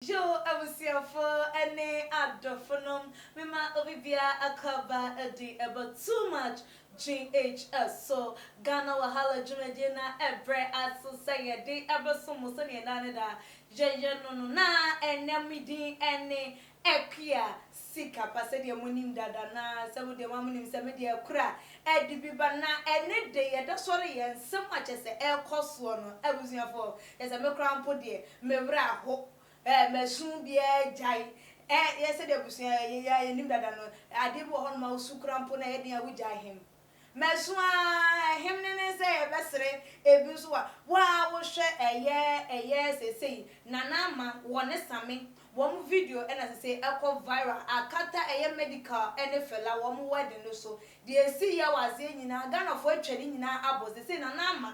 Yo, I was here for any adoptionum. Mima Olivia Akaba Edi about too much GHS. So Ghana Wahala Jumedina Ebre as society ever so musani nanida. Jaja no na and namidi any equia sika passedia munim dadana, some of the woman some media cra. Eddie Bibana any day that's what I am so much as the air cost one. I was here for as a milk put dear, Mevra hope. Mesun bia jai yesterday busia ya nim dada no ade bo hon ma usukrampo na ye dia wujai him mesun him ne say besere ebi so wa wo hwe eye sesei nana ma wone same wo video na sesei ekọ viral akata eye medical ene fela wo wedding no so de si ya waze nyina Ghana fo atwani nyina abo sesei nana ma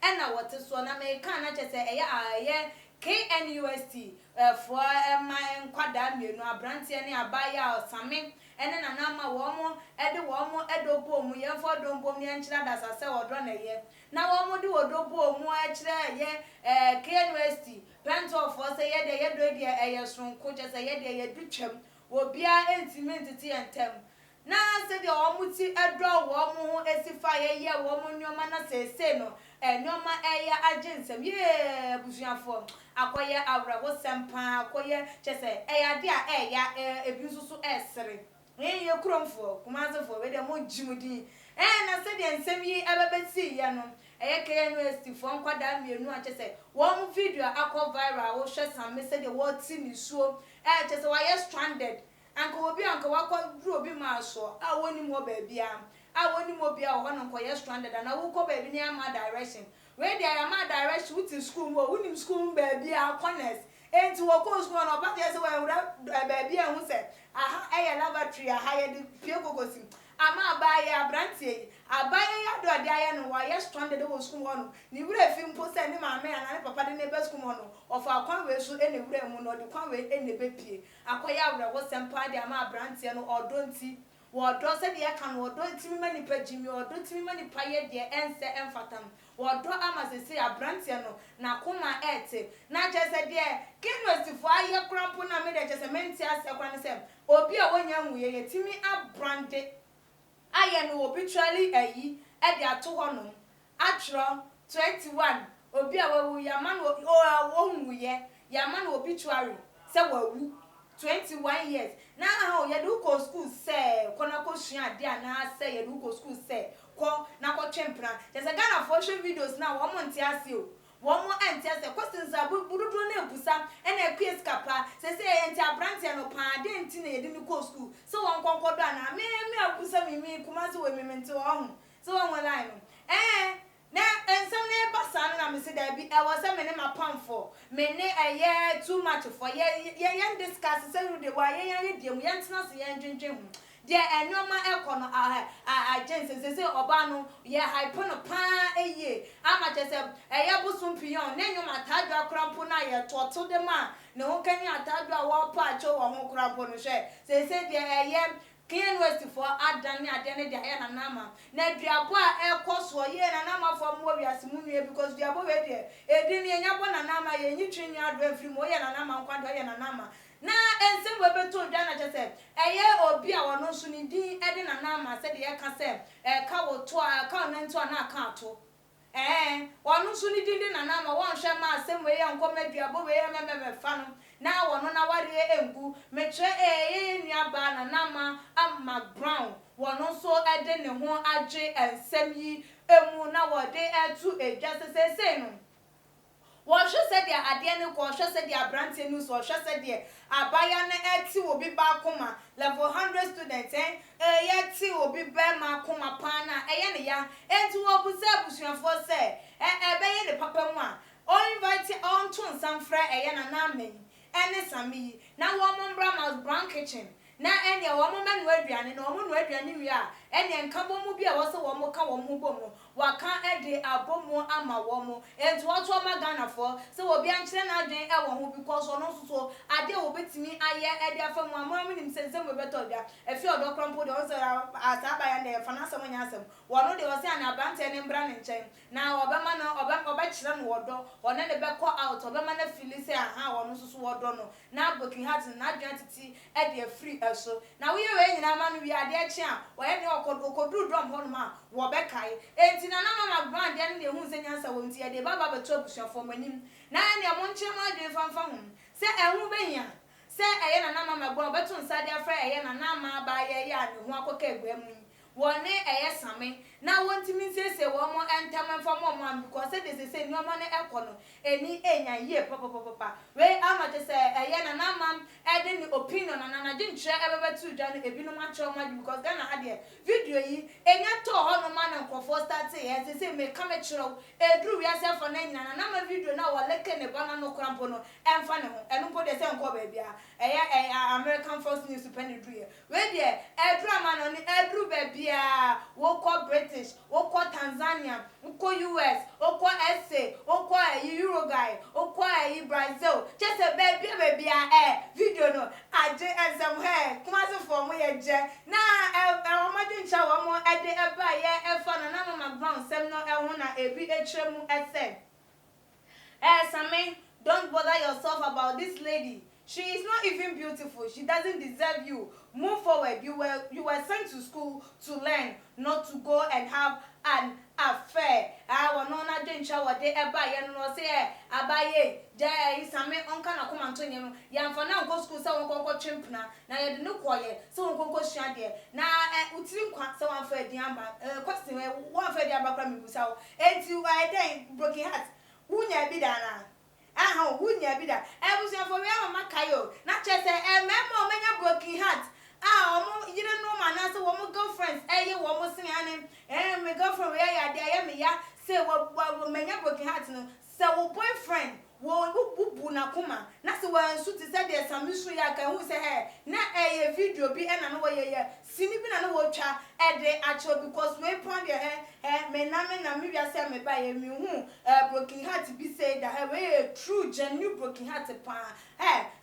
ena wote so na me kan na chese eye KNUST for my nkwada mienu abrantie ne abaya osame ene nanama womo ede womo edobo mu ye fo dombo ne nchira dasa se wodro na ye na womo de wodobo mu akire ye KNUST pento for se ye de ye do de eye sonko je se ye de ye dutwam obia entiment ti entem na se de womo ti edo womo ho esifa ye womo nyoma na sese no enyoma eya agensem ye busuafo akoye awrawo sempa akoye chese eya de a eya ebizusu esere ye kromfo kumazefo we de mo jimudi na se de nsem yi ababesi ye no eye KNUST fo nkwada mienu a chese wo video akọ viral wo hwe sam me se de wo ti ni suo chese wa ye stranded anko obi anko wakọ dru obi ma so a woni mo ba bia awoni mo bia ho no koye stranded na wo ko ba bi ni ama direction we dey ama direction with school mo unim school ba bia corners enti wo ko school no ba dey say we ba bia hu say aha eye lavatory aha ye di pie kokosim ama abaye abrantie abaye ya do de aye no wa ye stranded wo school no ni wure fi mpo say ni ma me na ni papa de ne be school no of akwan we so ene wure mu no de kwan we ene be pie akoya wure wo sempa de ama abrantie no odonti wodo se de kan wodo ntimi mani pagimi wodo ntimi mani paye de ense emfatam wodo amasese abrantie no na koma ete na chese de KNUST fo aye krampo na me de chese menti ase kwan se obi a wonya nwuye yetimi abrande aye no obitually ayi e de ato ho no atro 21 obi a wawu yaman wo nwuye yaman obituary se wawu 21 years na how ye do go school say kona ko sua de ana say ye do go school say ko na ko twempra je say Ghana for show videos na wo mo ntia ase o wo mo antia ase questions aburudo na ebusa na quiz kapa say entia brantia no pa de nti na ye de go school so won konkodo ana me abusa mi kuma so we me nti wo ho so won line no na ensem na basa na me se da bi e was me ne ma pamfo me ne eye too much for ye discuss say we dey wa ye dey mu ye ntena se ye ndwendwen hu de enoma ekono agency say oba no ye hype no pa eye ama che se eye busum pion na nyoma tadwa krampo na ye toto de ma ne ho kani atadwa wo pa cho wo ho krampo no hwe say de eye KNUST for adane adane de aya na nama na duabo a ekoso ye na nama for mo wiase munue because duabo we de edi ni enya bo na nama ye nyitwi nwa ado afiri mo ye na nama nkwado ye na nama na ensem we beto dwa na chese eye obi a wono so ni din edi na nama se de ye ka se ka wo to a ka na nto na aka ato wono so ni din na nama won hwe ma asem we ye nkoma duabo we ye mememe fa no na wono na ware engu metre ye nuaba na nama ama brown wono so ede ne ho age ensem yi emu na wode etu eja sesese no wo hwe se dia ade ne ko hwe se dia brantie nu so hwe se dia abaya na eti obi ba koma level 100 students ye ti obi ba ma koma pa na eye ne ya enti wo busa busuafo se be ye ne papa mu a o invite on to nsam eye na na men ene sami na wo mo mbra mas brown kitchen na ene wo mo menu aduane na wo mo nu aduane wi a ene nkabo mu bi a wo se wo mo ka wo mu bom no waka ede abomu ama wo mo enti wo to ma Ghana for se wo bia nkyere na adwen e wo ho because ono so ade wo betimi aye ede afamu amam nim sense mo beto bia efi odo krompo de on se asaba ya de fa na asem nya asem wono de wo se ana brante ne mbra ne nchen na obema no oba kyere no wodo one ne be call out obema na fili se aha wono so wodo no na booking hat na adwen titi e de free eso na we we nyina ma no wi ade eche a wo ye ne okoduru drum ho no ma wo be kai enti na na mama brand ya ne hu se nyansa wo nti e de baba beto abusuafo manim na ne mo nche ma adwen fanfa hu se ehu benya se eye na mama gbo beto nsa de afra eye na ma ba ye ya ne hu akoka egwamu wone eye same na wontimi sese wo mo entamfa mo am because they say no mo na ekono eni enya ye papa we amate se eye na mam ede ni opinion na de ntre ebebetu dwa no ebi no ma kire mo because Ghana ha de video yi enya to ho no ma na nkofo start ye se me ka me kire edru wi ase for na nyina na ma video na wo leke ne bana no krampo no emfa ne ho enu po de se nko ba bia eye American Fox News pen edru ye we de edru ama no ni edru ba bia wo ko British, oko Tanzania, oko US, oko SA, oko Uruguay, oko Brazil. Just a baby video no. Aje some hair. Kuma so for me je. Na imagine chawa mo ede eba ye e fa na mama brown sem no e ho na ebi etremu ese. Same, don't bother yourself about this lady. She is not even beautiful. She doesn't deserve you. Move forward. You were sent to school to learn, not to go and have an affair. I will not drink shower de eba ye no say abaye je isame onka na koma nto nyem ya mfa na go school se won konko chimpna na ye de no koye se won konko hua de na utiri nkwa se wan fa adi amba question we wan fa adi amba kra mi busa wo enti I den broken heart unya bi dana aha wunya bi da ebusuafo we mama kayo na chese memo menya broken heart omo yire no ma na se wo mo girlfriends eye wo mo sin ane me girlfriend we ya de ya me ya se wo menya broken heart no se wo boyfriend wo bubu na kuma na se wa nsu ti se de samisu ya kan hu se na video bi na no wo ye sini bi na no wo twa de acho because we pound de me na me bia se me ba ye me hu broken heart bi say that we true genuine broken heart pa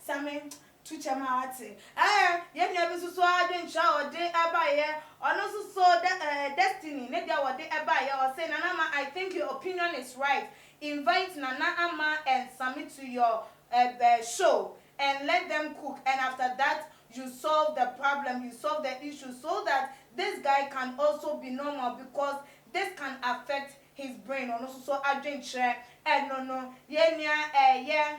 same tuche ma ate ye nya bi so adwen twa ode abaye ono so destiny ne dia ode abaye o say Nana Ama, I think your opinion is right. Invite Nana Ama and Sammy to your show and let them cook, and after that you solve the problem, you solve the issue so that this guy can also be normal, because this can affect his brain. And also so adwen share no yeah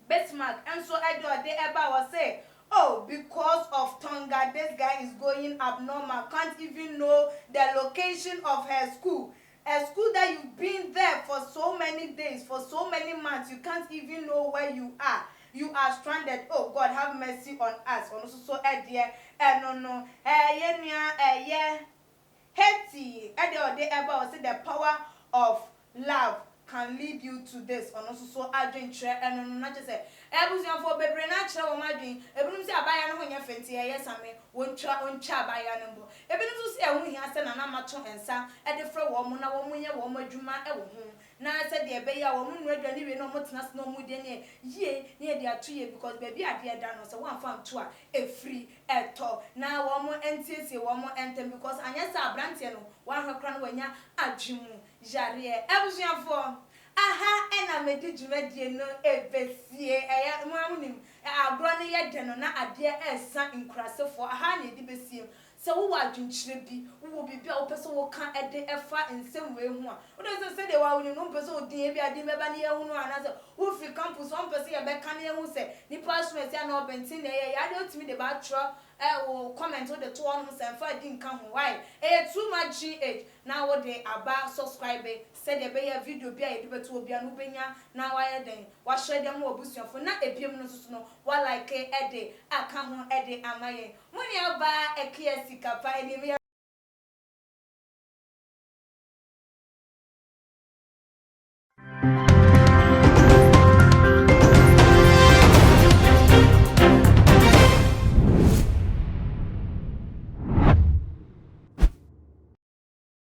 Bismarck and so Edward they ever was say, oh, because of Tonga this guy is going abnormal, can't even know the location of her school. A school that you've been there for so many days, for so many months, you can't even know where you are. You are stranded. Oh God, have mercy on us. On so dear no yeah Hetty they ever say the power of love can lead you to this. On also so adwen tre no not just say ebusian for bebre na kire wo madwen ebinum se abaya no honya fenti same wontwa abaya no mbo ebinum so se ehu hia se na mato ensa de frɛ wo mo na wo munye wo madwuma wo ho na se de ebe ya wo mu nu adwane we no mo tena se no mu de ne ye ne de atoye because baby ade da no se wan fa nto a efri eto na wo mo entiesie wo mo entem because anya se abrante no wan hwekra no wanya adwemu jare ebusian for aha ena medi dwumadie no ebesie eya muamunim agro ne ye de no na ade esa nkurasefo aha ne di besie se wo wadwunkyire bi wo bibia wo pese wo ka ede efa nsem we hu a wo de se de wa wo no pese wo din bi ade meba ne ye hu no ana se wo fi campus wo pese ye be ka ne hu se ni passport ya na obentin ne ye ya de otimi de ba tro wo comment wo de to on se fa di nka ho why too much gh na wo de aba subscribe se de be ya video bi a ye de beto obi anu benya na wa ye den wa share dem wo busuafo na ebiem no so no wa like ede aka ho ede amaye muni aba ekiesi kapa eni